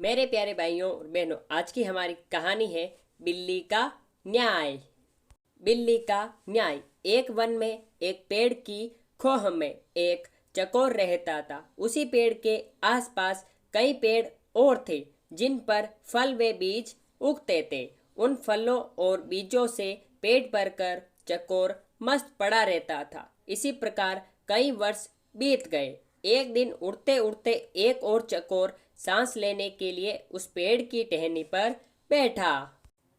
मेरे प्यारे भाइयों और बहनों, आज की हमारी कहानी है बिल्ली का न्याय। बिल्ली का न्याय। एक वन में एक पेड़ की खोह में एक चकोर रहता था। उसी पेड़ के आसपास कई पेड़ और थे जिन पर फल व बीज उगते थे। उन फलों और बीजों से पेट भरकर चकोर मस्त पड़ा रहता था। इसी प्रकार कई वर्ष बीत गए। एक दिन उड़ते उड़ते एक और चकोर सांस लेने के लिए उस पेड़ की टहनी पर बैठा।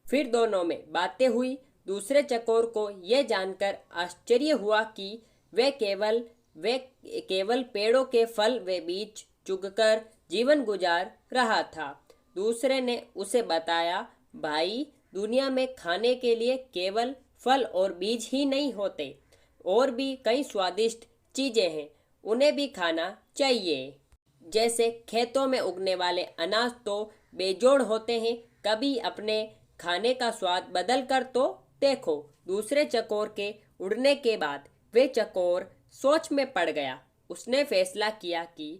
फिर दोनों में बातें हुई। दूसरे चकोर को यह जानकर आश्चर्य हुआ कि वे केवल पेड़ों के फल व बीज चुगकर जीवन गुजार रहा था। दूसरे ने उसे बताया, भाई, दुनिया में खाने के लिए केवल फल और बीज ही नहीं होते, और भी कई स्वादिष्ट चीजें हैं, उन्हें भी खाना चाहिए। जैसे खेतों में उगने वाले अनाज तो बेजोड़ होते हैं, कभी अपने खाने का स्वाद बदल कर तो देखो। दूसरे चकोर के उड़ने के बाद वे चकोर सोच में पड़ गया। उसने फैसला किया कि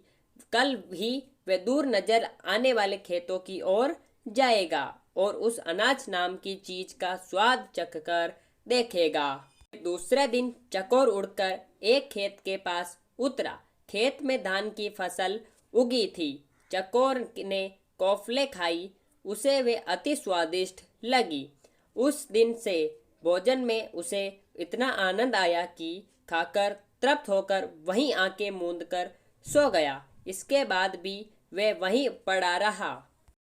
कल भी वे दूर नजर आने वाले खेतों की ओर जाएगा और उस अनाज नाम की चीज का स्वाद चखकर देखेगा। दूसरे दिन चकोर उड़कर एक खेत के पास उतरा। खेत में धान की फसल उगी थी। चकोर ने कोफले खाई, उसे वे अति स्वादिष्ट लगी। उस दिन से भोजन में उसे इतना आनंद आया कि खाकर तृप्त होकर वहीं आंखें मूंद कर सो गया। इसके बाद भी वे वहीं पड़ा रहा।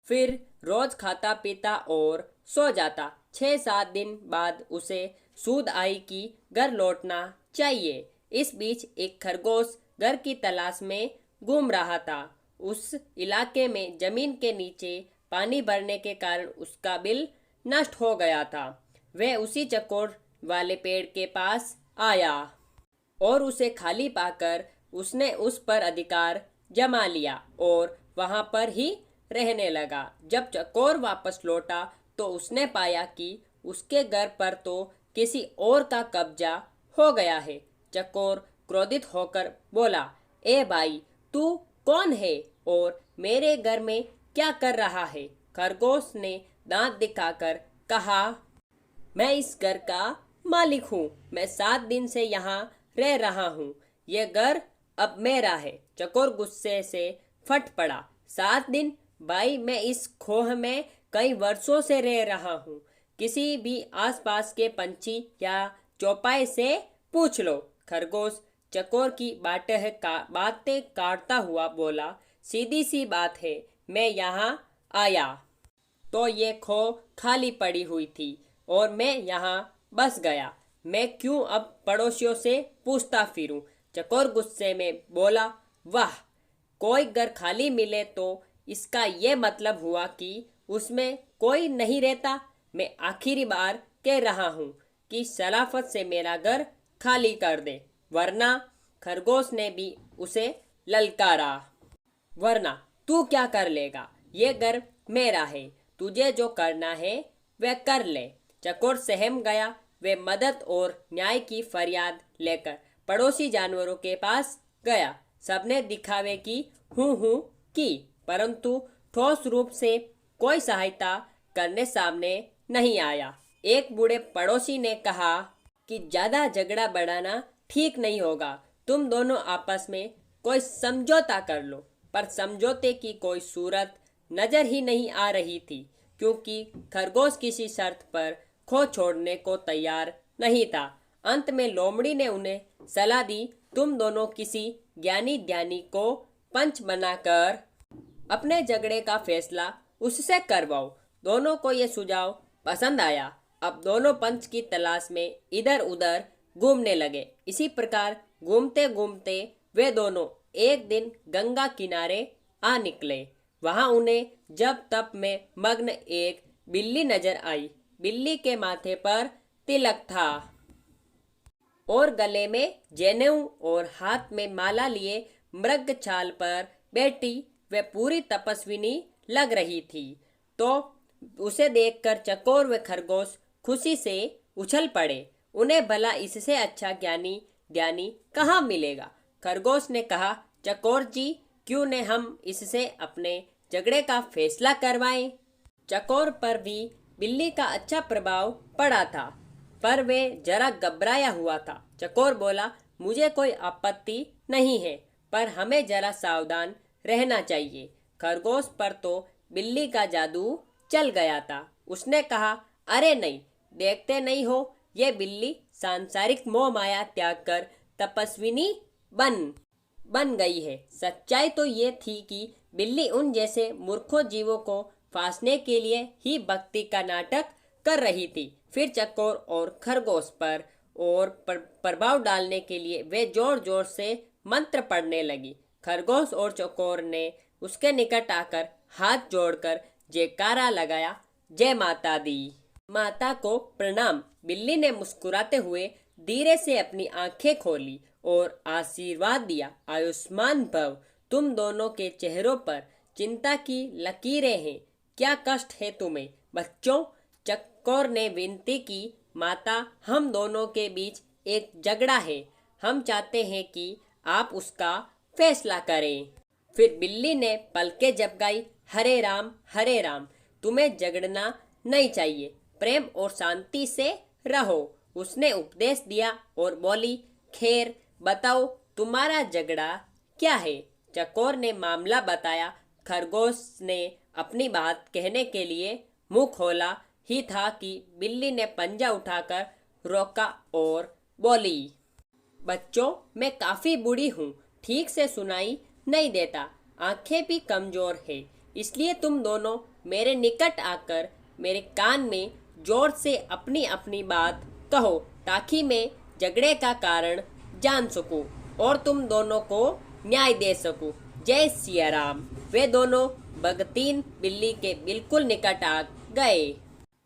फिर रोज खाता पीता और सो जाता। 6-7 दिन बाद उसे सूध आई कि घर लौटना चाहिए। इस बीच एक खरगोश घर की तलाश में घूम रहा था। उस इलाके में जमीन के नीचे पानी भरने के कारण उसका बिल नष्ट हो गया था। वह उसी चकोर वाले पेड़ के पास आया और उसे खाली पाकर उसने उस पर अधिकार जमा लिया और वहां पर ही रहने लगा। जब चकोर वापस लौटा तो उसने पाया कि उसके घर पर तो किसी और का कब्जा हो गया है। चकोर क्रोधित होकर बोला, ए भाई, तू कौन है और मेरे घर में क्या कर रहा है? खरगोश ने दांत दिखाकर कहा, मैं इस घर का मालिक हूँ। मैं 7 दिन से यहाँ रह रहा हूँ। ये घर अब मेरा है। चकोर गुस्से से फट पड़ा। 7 दिन? भाई, मैं इस खोह में कई वर्षों से रह रहा हूँ। किसी भी आसपास के पंछी या चौपाई से पूछ लो। खरगोश चकोर की बातें काटता हुआ बोला, सीधी सी बात है, मैं यहाँ आया तो ये खो खाली पड़ी हुई थी और मैं यहाँ बस गया। मैं क्यों अब पड़ोसियों से पूछता फिरूं? चकोर गुस्से में बोला, वाह, कोई घर खाली मिले तो इसका ये मतलब हुआ कि उसमें कोई नहीं रहता। मैं आखिरी बार कह रहा हूँ कि शराफत से मेरा घर खाली कर दे, वरना। खरगोश ने भी उसे ललकारा, वरना तू क्या कर लेगा? ये घर मेरा है, तुझे जो करना है वह कर ले। चकोर सहम गया। वे मदद और न्याय की फरियाद लेकर पड़ोसी जानवरों के पास गया। सबने दिखावे की हूँ की, परंतु ठोस रूप से कोई सहायता करने सामने नहीं आया। एक बूढ़े पड़ोसी ने कहा कि ज्यादा झगड़ा बढ़ाना ठीक नहीं होगा। तुम दोनों आपस में कोई समझौता कर लो। पर समझौते की कोई सूरत नजर ही नहीं आ रही थी, क्योंकि खरगोश किसी शर्त पर खो छोड़ने को तैयार नहीं था। अंत में लोमड़ी ने उन्हें सलाह दी, तुम दोनों किसी ज्ञानी ध्यानी को पंच बनाकर अपने झगड़े का फैसला उससे करवाओ। दोनों को यह सुझाव पसंद आया। अब दोनों पंच की तलाश में इधर उधर घूमने लगे। इसी प्रकार घूमते घूमते वे दोनों एक दिन गंगा किनारे आ निकले। वहां उन्हें जब तप में मग्न एक बिल्ली नजर आई। बिल्ली के माथे पर तिलक था और गले में जनेऊ और हाथ में माला लिए मृग छाल पर बैठी वे पूरी तपस्विनी लग रही थी। तो उसे देखकर चकोर व खरगोश खुशी से उछल पड़े। उन्हें भला इससे अच्छा ज्ञानी ध्यानी कहाँ मिलेगा? खरगोश ने कहा, चकोर जी, क्यों न हम इससे अपने झगड़े का फैसला करवाएं। चकोर पर भी बिल्ली का अच्छा प्रभाव पड़ा था, पर वे जरा घबराया हुआ था। चकोर बोला, मुझे कोई आपत्ति नहीं है, पर हमें जरा सावधान रहना चाहिए। खरगोश पर तो बिल्ली का जादू चल गया था। उसने कहा, अरे नहीं, देखते नहीं हो, ये बिल्ली सांसारिक मोह माया त्याग कर तपस्विनी बन गई है। सच्चाई तो ये थी कि बिल्ली उन जैसे मूर्खों जीवों को फांसने के लिए ही भक्ति का नाटक कर रही थी। फिर चकोर और खरगोश पर प्रभाव डालने के लिए वे जोर जोर से मंत्र पढ़ने लगी। खरगोश और चकोर ने उसके निकट आकर हाथ जोड़कर जयकारा लगाया, जय माता दी। माता को प्रणाम। बिल्ली ने मुस्कुराते हुए धीरे से अपनी आंखें खोली और आशीर्वाद दिया, आयुष्मान भव। तुम दोनों के चेहरों पर चिंता की लकीरें हैं। क्या कष्ट है तुम्हें बच्चों? चकोर ने विनती की, माता, हम दोनों के बीच एक झगड़ा है। हम चाहते हैं कि आप उसका फैसला करें। फिर बिल्ली ने पलकें झपकाई, हरे राम, तुम्हें झगड़ना नहीं चाहिए, प्रेम और शांति से रहो। उसने उपदेश दिया और बोली, खैर बताओ, तुम्हारा झगड़ा क्या है? चकोर ने मामला बताया। खरगोश ने अपनी बात कहने के लिए मुंह खोला ही था कि बिल्ली ने पंजा उठाकर रोका और बोली, बच्चों, मैं काफी बूढ़ी हूँ, ठीक से सुनाई नहीं देता, आंखें भी कमजोर है, इसलिए तुम दोनों मेरे निकट आकर मेरे कान में जोर से अपनी अपनी बात कहो, ताकि मैं झगड़े का कारण जान सकूं और तुम दोनों को न्याय दे सकूं। जय सिया राम। वे दोनों भगतीन बिल्ली के बिल्कुल निकट आ गए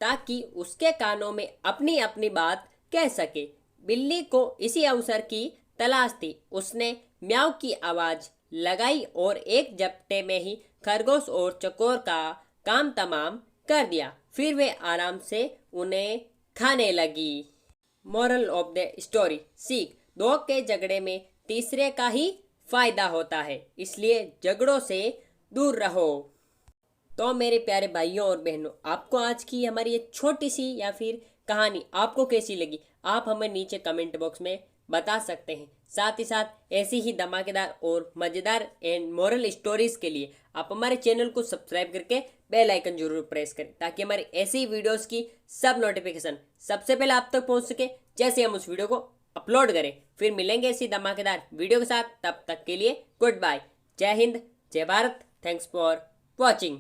ताकि उसके कानों में अपनी अपनी बात कह सके। बिल्ली को इसी अवसर की तलाश थी। उसने म्याऊ की आवाज लगाई और एक झपटे में ही खरगोश और चकोर का काम तमाम कर दिया। फिर वे आराम से उन्हें खाने लगी। मोरल ऑफ द स्टोरी, सीख, दो के झगड़े में तीसरे का ही फायदा होता है, इसलिए झगड़ों से दूर रहो। तो मेरे प्यारे भाइयों और बहनों, आपको आज की हमारी ये छोटी सी या फिर कहानी आपको कैसी लगी, आप हमें नीचे कमेंट बॉक्स में बता सकते हैं। साथ ही साथ ऐसी ही धमाकेदार और मज़ेदार एंड मोरल स्टोरीज के लिए आप हमारे चैनल को सब्सक्राइब करके बेल आइकन जरूर प्रेस करें, ताकि हमारी ऐसी वीडियोस की सब नोटिफिकेशन सबसे पहले आप तक पहुंच सके जैसे हम उस वीडियो को अपलोड करें। फिर मिलेंगे ऐसी धमाकेदार वीडियो के साथ, तब तक के लिए गुड बाय। जय हिंद, जय भारत। Thanks for watching.